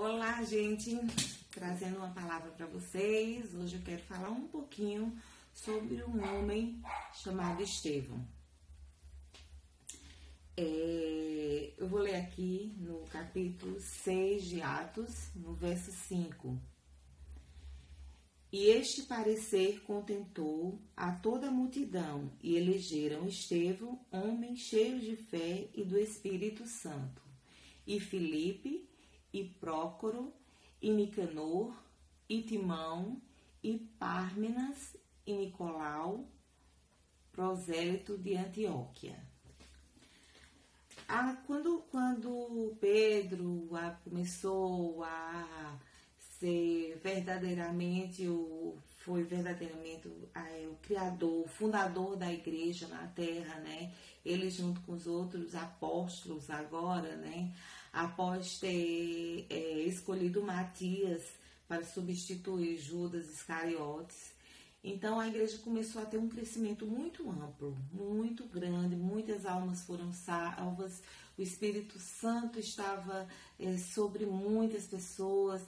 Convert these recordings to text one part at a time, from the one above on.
Olá, gente! Trazendo uma palavra para vocês. Hoje eu quero falar um pouquinho sobre um homem chamado Estevão. Eu vou ler aqui no capítulo 6 de Atos, no verso 5. E este parecer contentou a toda a multidão, e elegeram Estevão, homem cheio de fé e do Espírito Santo, e Filipe, e Prócoro, e Nicanor, e Timão, e Pármenas, e Nicolau, prosélito de Antioquia. Quando Pedro começou a ser verdadeiramente o criador, o fundador da igreja na terra, né? Ele junto com os outros apóstolos agora, né? Após ter escolhido Matias para substituir Judas Iscariotes. Então a igreja começou a ter um crescimento muito amplo, muito grande, muitas almas foram salvas, o Espírito Santo estava sobre muitas pessoas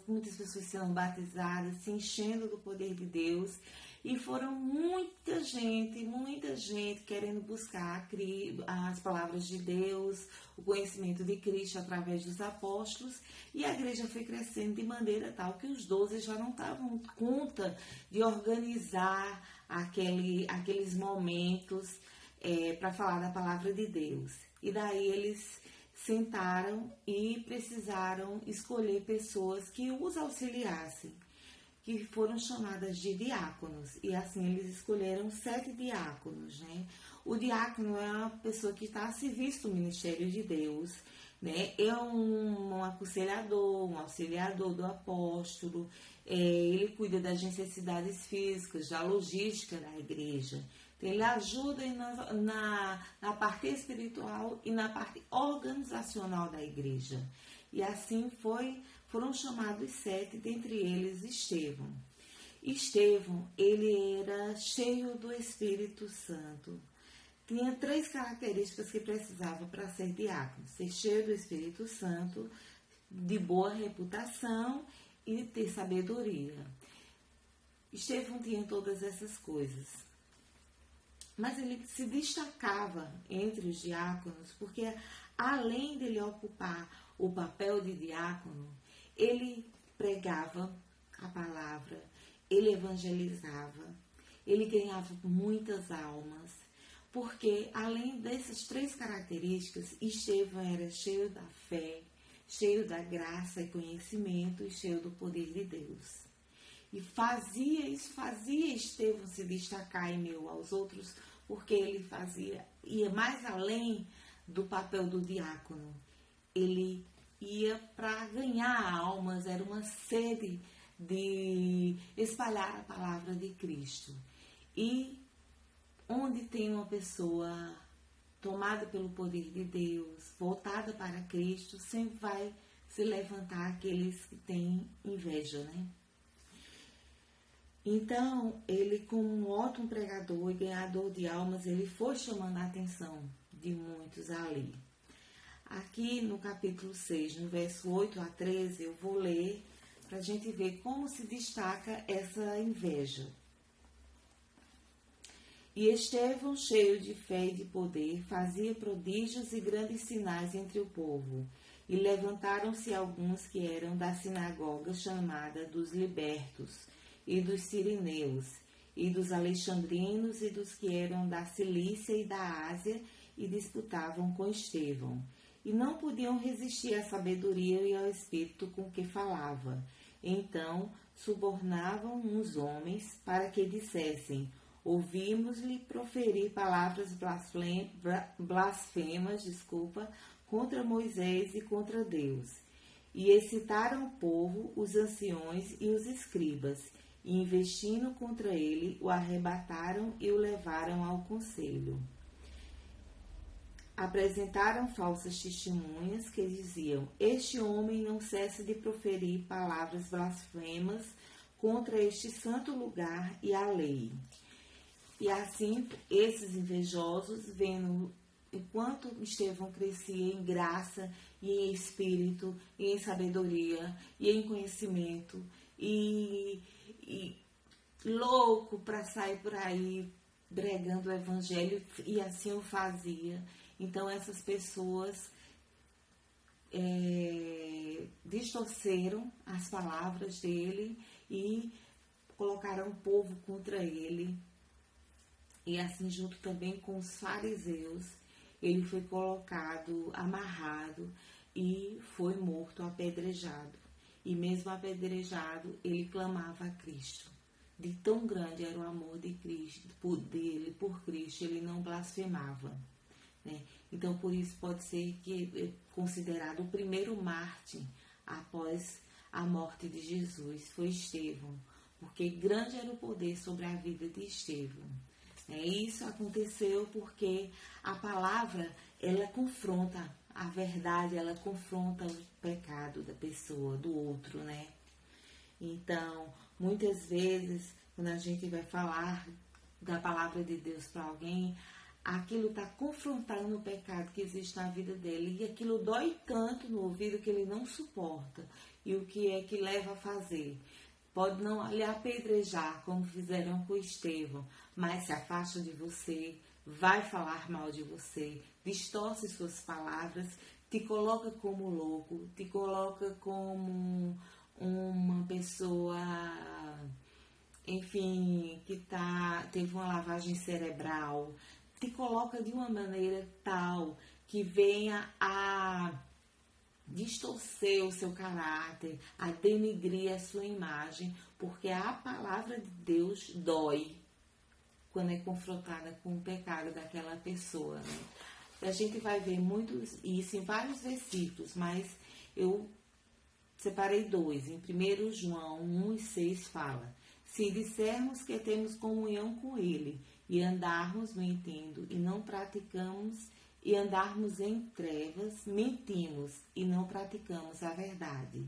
sendo batizadas, se enchendo do poder de Deus, e foram muita gente querendo buscar as palavras de Deus, o conhecimento de Cristo através dos apóstolos, e a igreja foi crescendo de maneira tal que os 12 já não estavam conta de organizar aqueles momentos para falar da palavra de Deus. E daí eles sentaram e precisaram escolher pessoas que os auxiliassem, que foram chamadas de diáconos, e assim eles escolheram 7 diáconos, né? O diácono é uma pessoa que está a serviço do ministério de Deus, né? É um aconselhador, um auxiliador do apóstolo, ele cuida das necessidades físicas, da logística da igreja. Então, ele ajuda na parte espiritual e na parte organizacional da igreja. E assim foram chamados 7, dentre eles Estevão. Estevão, ele era cheio do Espírito Santo. Tinha 3 características que precisava para ser diácono: ser cheio do Espírito Santo, de boa reputação e ter sabedoria. Estevão tinha todas essas coisas. Mas ele se destacava entre os diáconos porque, além dele ocupar o papel de diácono, ele pregava a palavra, ele evangelizava, ele ganhava muitas almas, porque além dessas 3 características, Estevão era cheio da fé, cheio da graça e conhecimento e cheio do poder de Deus. E fazia Estevão se destacar em meio aos outros, porque ele ia mais além do papel do diácono. Ele ia para ganhar almas, era uma sede de espalhar a palavra de Cristo. E onde tem uma pessoa tomada pelo poder de Deus, voltada para Cristo, sempre vai se levantar aqueles que têm inveja, né? Então, ele, como um ótimo pregador e ganhador de almas, ele foi chamando a atenção de muitos ali. Aqui no capítulo 6, no verso 8 a 13, eu vou ler para a gente ver como se destaca essa inveja. E Estevão, cheio de fé e de poder, fazia prodígios e grandes sinais entre o povo. E levantaram-se alguns que eram da sinagoga chamada dos libertos, e dos sirineus, e dos alexandrinos, e dos que eram da Cilícia e da Ásia, e disputavam com Estevão. E não podiam resistir à sabedoria e ao espírito com que falava. Então subornavam uns homens para que dissessem: ouvimos-lhe proferir palavras blasfemas, contra Moisés e contra Deus. E excitaram o povo, os anciões e os escribas, e investindo contra ele, o arrebataram e o levaram ao conselho. Apresentaram falsas testemunhas que diziam: este homem não cessa de proferir palavras blasfemas contra este santo lugar e a lei. E assim, esses invejosos, vendo enquanto Estevão crescia em graça e em espírito, e em sabedoria, e em conhecimento, e louco para sair por aí pregando o evangelho, e assim eu fazia. Então essas pessoas distorceram as palavras dele e colocaram o povo contra ele. E assim, junto também com os fariseus, ele foi colocado, amarrado e foi morto, apedrejado. E mesmo apedrejado, ele clamava a Cristo. De tão grande era o amor de Cristo, dele por Cristo, ele não blasfemava, né? Então, por isso pode ser que é considerado o primeiro mártir após a morte de Jesus, foi Estevão, porque grande era o poder sobre a vida de Estevão. Isso aconteceu porque a palavra, ela confronta a verdade, ela confronta o pecado da pessoa, do outro, né? Então, muitas vezes, quando a gente vai falar da palavra de Deus para alguém, aquilo está confrontando o pecado que existe na vida dele, e aquilo dói tanto no ouvido que ele não suporta. E o que é que leva a fazer? Pode não lhe apedrejar, como fizeram com Estevão, mas se afasta de você, vai falar mal de você, distorce suas palavras, te coloca como louco, te coloca como uma pessoa, enfim, que teve uma lavagem cerebral, te coloca de uma maneira tal que venha a distorcer o seu caráter, a denigrir a sua imagem, porque a palavra de Deus dói quando é confrontada com o pecado daquela pessoa, né? A gente vai ver muito isso em vários versículos, mas eu separei 2. Em 1 João 1:6 fala: se dissermos que temos comunhão com ele e andarmos mentindo e não praticamos, e andarmos em trevas, mentimos e não praticamos a verdade.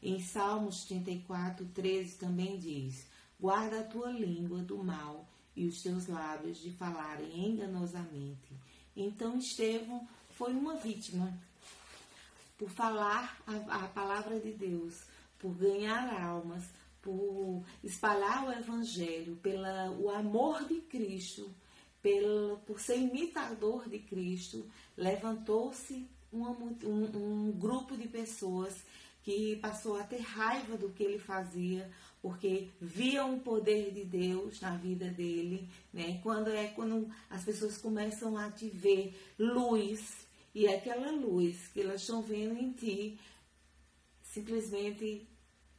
Em Salmos 34:13 também diz: guarda a tua língua do mal e os teus lábios de falarem enganosamente. Então Estevão foi uma vítima por falar a palavra de Deus, por ganhar almas, por espalhar o evangelho, pelo amor de Cristo, por ser imitador de Cristo. Levantou-se um grupo de pessoas que passou a ter raiva do que ele fazia, porque viam o poder de Deus na vida dele, né? Quando as pessoas começam a te ver luz, e aquela luz que elas estão vendo em ti, simplesmente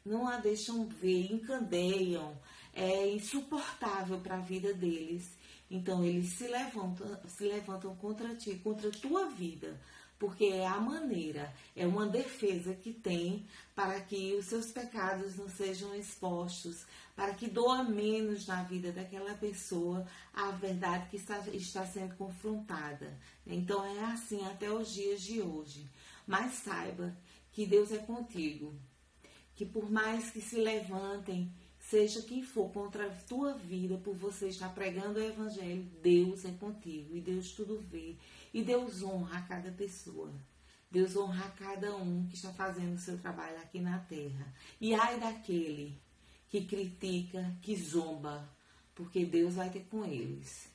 não a deixam ver, encandeiam, é insuportável para a vida deles. Então eles se levantam contra ti, contra a tua vida, porque é a maneira, é uma defesa que tem para que os seus pecados não sejam expostos, para que doa menos na vida daquela pessoa a verdade que está sendo confrontada. Então é assim até os dias de hoje. Mas saiba que Deus é contigo, que por mais que se levantem, seja quem for contra a tua vida, por você estar pregando o evangelho, Deus é contigo e Deus tudo vê. E Deus honra a cada pessoa. Deus honra a cada um que está fazendo o seu trabalho aqui na terra. E ai daquele que critica, que zomba, porque Deus vai ter com eles.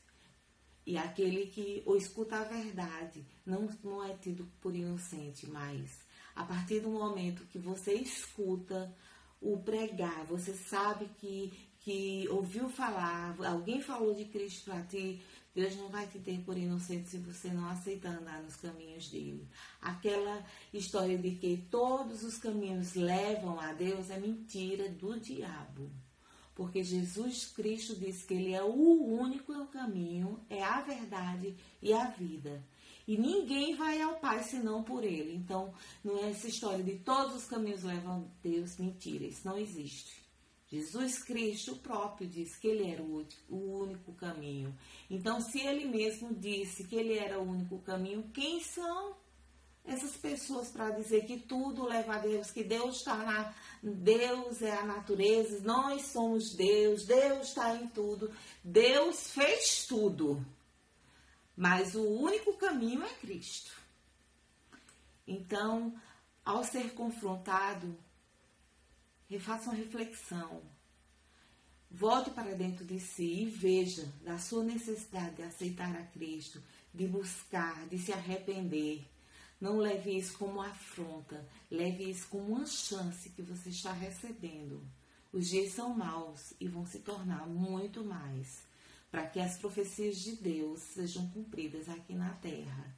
E aquele que ou escuta a verdade, não é tido por inocente, mas a partir do momento que você escuta o pregar, você sabe que ouviu falar, alguém falou de Cristo para ti, Deus não vai te ter por inocente se você não aceitar andar nos caminhos dele. Aquela história de que todos os caminhos levam a Deus é mentira do diabo. Porque Jesus Cristo disse que ele é o único caminho, é a verdade e a vida. E ninguém vai ao Pai senão por ele. Então, não é essa história de todos os caminhos levam a Deus, mentira, isso não existe. Jesus Cristo próprio disse que ele era o único caminho. Então, se ele mesmo disse que ele era o único caminho, quem são essas pessoas para dizer que tudo leva a Deus, que Deus Deus é a natureza, nós somos Deus, Deus está em tudo, Deus fez tudo. mas o único caminho é Cristo. Então, ao ser confrontado, faça uma reflexão. Volte para dentro de si e veja da sua necessidade de aceitar a Cristo, de buscar, de se arrepender. Não leve isso como afronta, leve isso como uma chance que você está recebendo. Os dias são maus e vão se tornar muito mais, para que as profecias de Deus sejam cumpridas aqui na terra.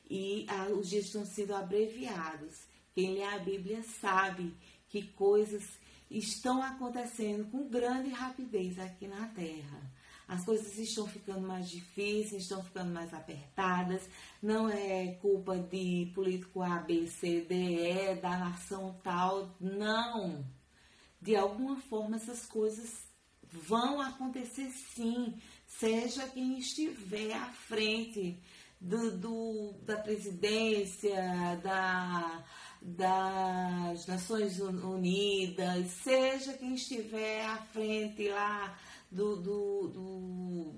E os dias estão sendo abreviados. Quem lê a Bíblia sabe que coisas estão acontecendo com grande rapidez aqui na terra. As coisas estão ficando mais difíceis, estão ficando mais apertadas. Não é culpa de político A, B, C, D, E, da nação tal. Não. De alguma forma essas coisas vão acontecer sim. Seja quem estiver à frente da presidência, das Nações Unidas, seja quem estiver à frente lá do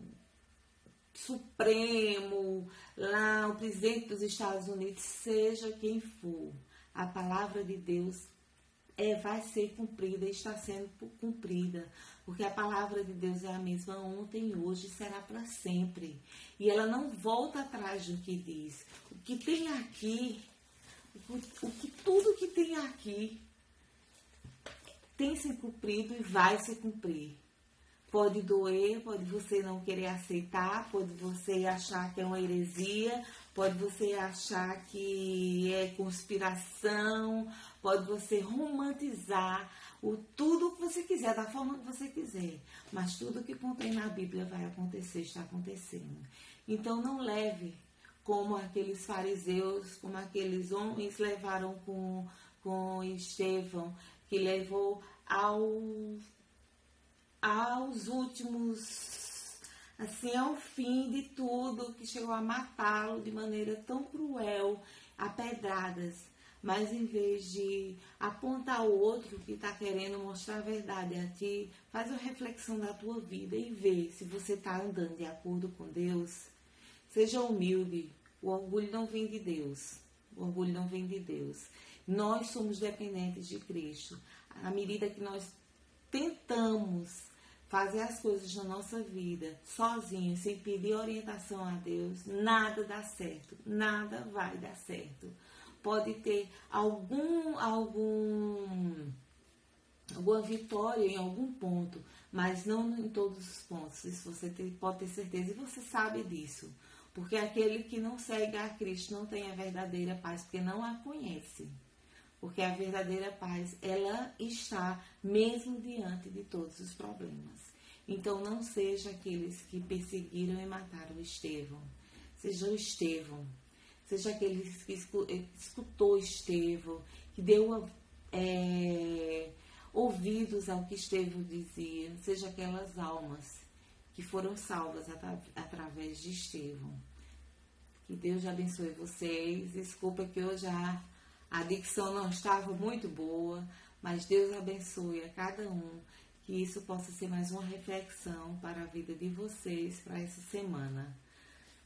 Supremo, lá o presidente dos Estados Unidos, seja quem for, a palavra de Deus vai ser cumprida e está sendo cumprida, porque a palavra de Deus é a mesma ontem, hoje e será para sempre, e ela não volta atrás do que diz. O que tem aqui, tudo que tem aqui tem se cumprido e vai se cumprir. Pode doer, pode você não querer aceitar, pode você achar que é uma heresia, pode você achar que é conspiração, pode você romantizar tudo que você quiser, da forma que você quiser. Mas tudo que contém na Bíblia vai acontecer, está acontecendo. Então não leve como aqueles fariseus, como aqueles homens levaram com Estevão, que levou aos últimos, assim, ao fim de tudo, que chegou a matá-lo de maneira tão cruel, a pedradas. Mas em vez de apontar o outro que está querendo mostrar a verdade a ti, faz uma reflexão da tua vida e vê se você está andando de acordo com Deus. Seja humilde, o orgulho não vem de Deus. O orgulho não vem de Deus. Nós somos dependentes de Cristo. À medida que nós tentamos fazer as coisas na nossa vida sozinhos, sem pedir orientação a Deus, nada dá certo, nada vai dar certo. Pode ter alguma vitória em algum ponto, mas não em todos os pontos. Isso você pode ter certeza, e você sabe disso. Porque aquele que não segue a Cristo não tem a verdadeira paz, porque não a conhece. Porque a verdadeira paz, ela está mesmo diante de todos os problemas. Então não seja aqueles que perseguiram e mataram Estevão. Seja o Estevão. Seja aqueles que escutou Estevão, que deu ouvidos ao que Estevão dizia. Seja aquelas almas que foram salvas através de Estevão. Que Deus abençoe vocês. Desculpa que hoje a dicção não estava muito boa, mas Deus abençoe a cada um. Que isso possa ser mais uma reflexão para a vida de vocês, para essa semana.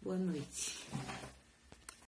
Boa noite.